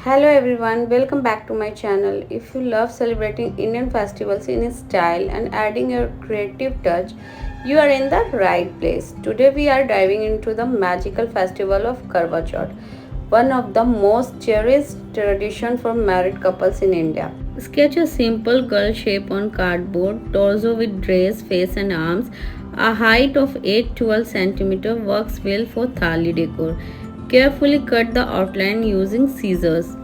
Hello everyone, welcome back to my channel. If you love celebrating Indian festivals in style and adding your creative touch, you are in the right place. Today we are diving into the magical festival of Karwa Chauth, one of the most cherished tradition for married couples in India. Sketch a simple girl shape on cardboard, torso with dress, face and arms. A height of 8-12 cm works well for thali decor. Carefully cut the outline using scissors.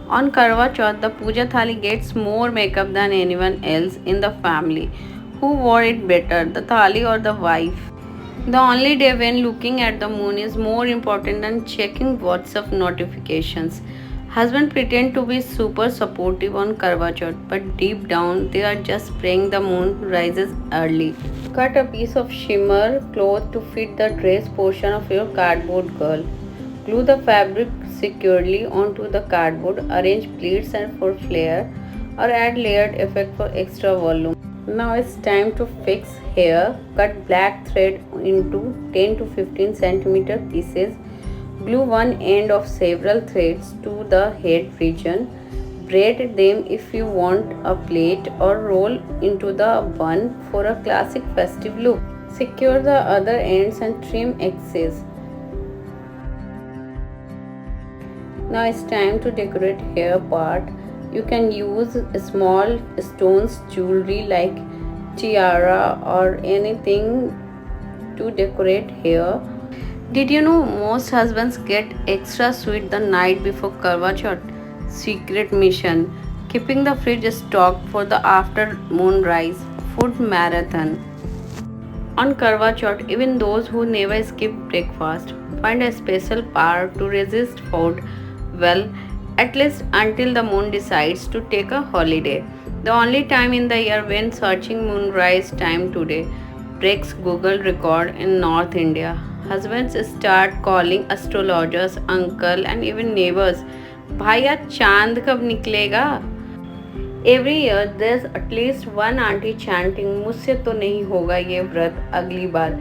On Karwa Chauth, the Pooja Thali gets more makeup than anyone else in the family. Who wore it better, the Thali or the wife? The only day when looking at the moon is more important than checking WhatsApp notifications. Husband pretend to be super supportive on Karwa Chauth, but deep down they are just praying the moon rises early. Cut a piece of shimmer cloth to fit the dress portion of your cardboard girl. Glue the fabric securely onto the cardboard, arrange pleats and for flare or add layered effect for extra volume. Now it's time to fix hair. Cut black thread into 10 to 15 centimeter pieces. Glue one end of several threads to the head region. Braid them if you want a plait or roll into the bun for a classic festive look. Secure the other ends and trim excess. Now it's time to decorate hair part. You can use small stones jewelry like tiara or anything to decorate hair. Did you know most husbands get extra sweet the night before Karwa Chauth? Secret mission. Keeping the fridge stocked for the after moonrise food marathon. On Karwa Chauth, even those who never skip breakfast find a special power to resist food. Well, at least until the moon decides to take a holiday. The only time in the year when searching moonrise time today breaks Google record in North India. Husbands start calling astrologers, uncle and even neighbors. Bhaiya chand kab niklega? Every year there's at least one auntie chanting मुझसे तो नहीं होगा ये व्रत अगली बार.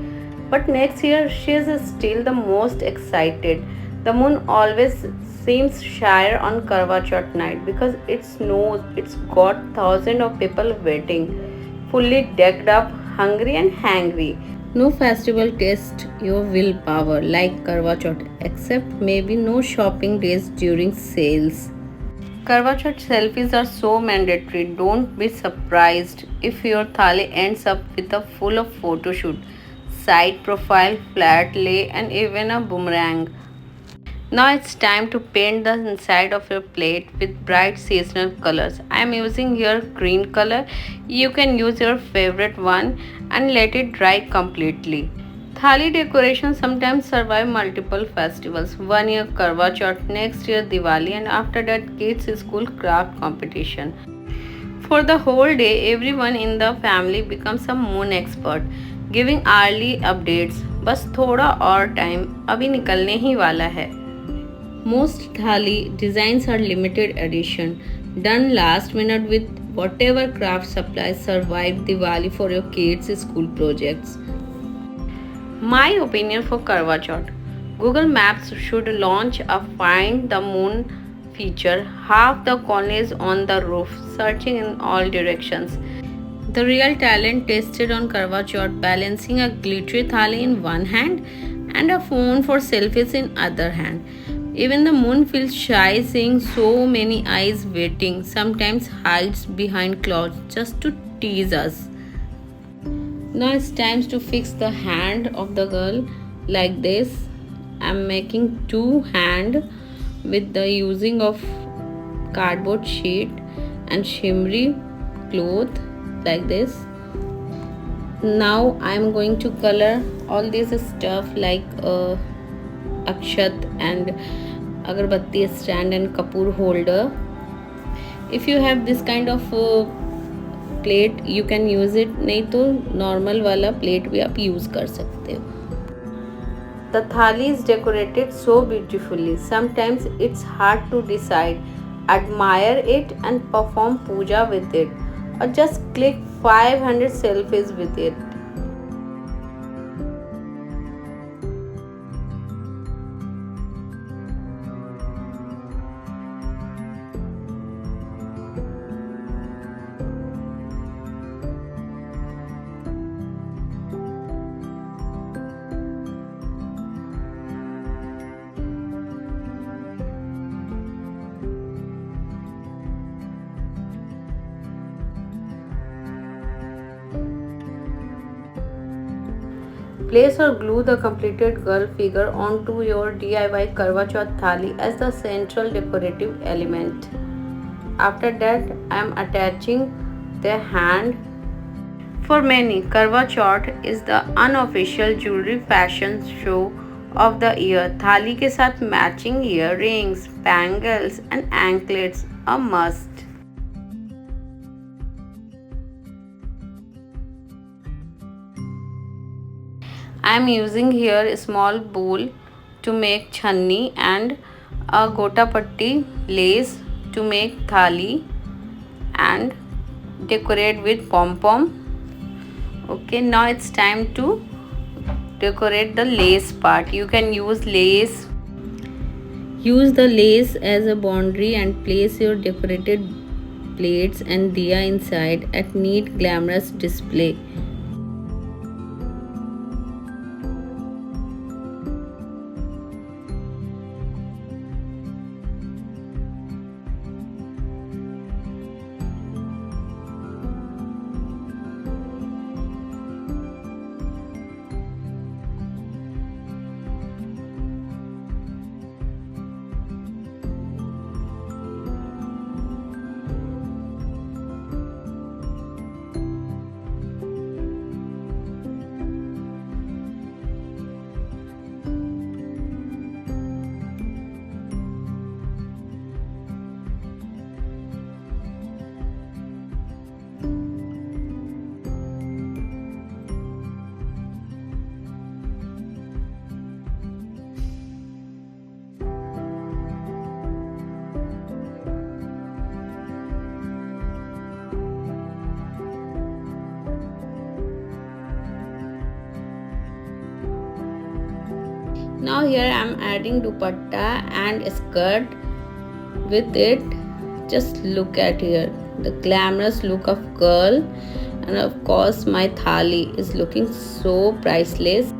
But next year she is still the most excited. The moon always seems shyer on Karwa Chauth night because it knows it's got thousands of people waiting, fully decked up, hungry and hangry. No festival tests your willpower like Karwa Chauth, except maybe no shopping days during sales. Karwa Chauth selfies are so mandatory. Don't be surprised if your thali ends up with a full of photo shoot, side profile, flat lay and even a boomerang. Now it's time to paint the inside of your plate with bright seasonal colors. I am using here green color. You can use your favorite one and let it dry completely. Thali decorations sometimes survive multiple festivals. One year Karwa Chauth, next year Diwali and after that kids school craft competition. For the whole day, everyone in the family becomes a moon expert, giving early updates. बस थोड़ा और time अभी निकलने ही वाला है. Most thali designs are limited edition, done last minute with whatever craft supplies survived Diwali for your kids' school projects. My opinion for Karwa Chauth. Google Maps should launch a Find the Moon feature. Half the colony is on the roof, searching in all directions. The real talent tested on Karwa Chauth, balancing a glittery thali in one hand and a phone for selfies in other hand. Even the moon feels shy seeing so many eyes waiting, sometimes hides behind clouds just to tease us. Now it's time to fix the hand of the girl like this. I'm making two hands with the using of cardboard sheet and shimmery cloth like this. Now I'm going to color all this stuff like akshat and agarbatti stand and kapoor holder. If you have this kind of plate you can use it, नहीं तो normal वाला plate भी आप use कर सकते हो. The thali is decorated so beautifully. Sometimes it's hard to decide, admire it and perform puja with it, or just click 500 selfies with it. Place or glue the completed girl figure onto your DIY Karwa Chauth Thali as the central decorative element. After that, I am attaching the hand. For many, Karwa Chauth is the unofficial jewelry fashion show of the year. Thali के साथ matching earrings, bangles and anklets a must. I am using here a small bowl to make channi and a gota patti lace to make thali and decorate with pom-pom. Okay, now it's time to decorate the lace part. You can use lace. Use the lace as a boundary and place your decorated plates and diya inside at neat glamorous display. Now here I am adding dupatta and skirt with it. Just look at here the glamorous look of girl, and of course my thali is looking so priceless.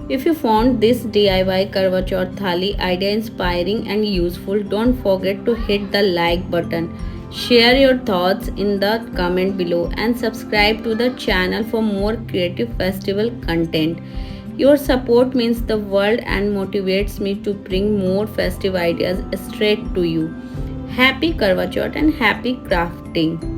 If you found this DIY Karwa Chauth Thali idea inspiring and useful, don't forget to hit the like button. Share your thoughts in the comment below and subscribe to the channel for more creative festival content. Your support means the world and motivates me to bring more festive ideas straight to you. Happy Karwa Chauth and happy crafting!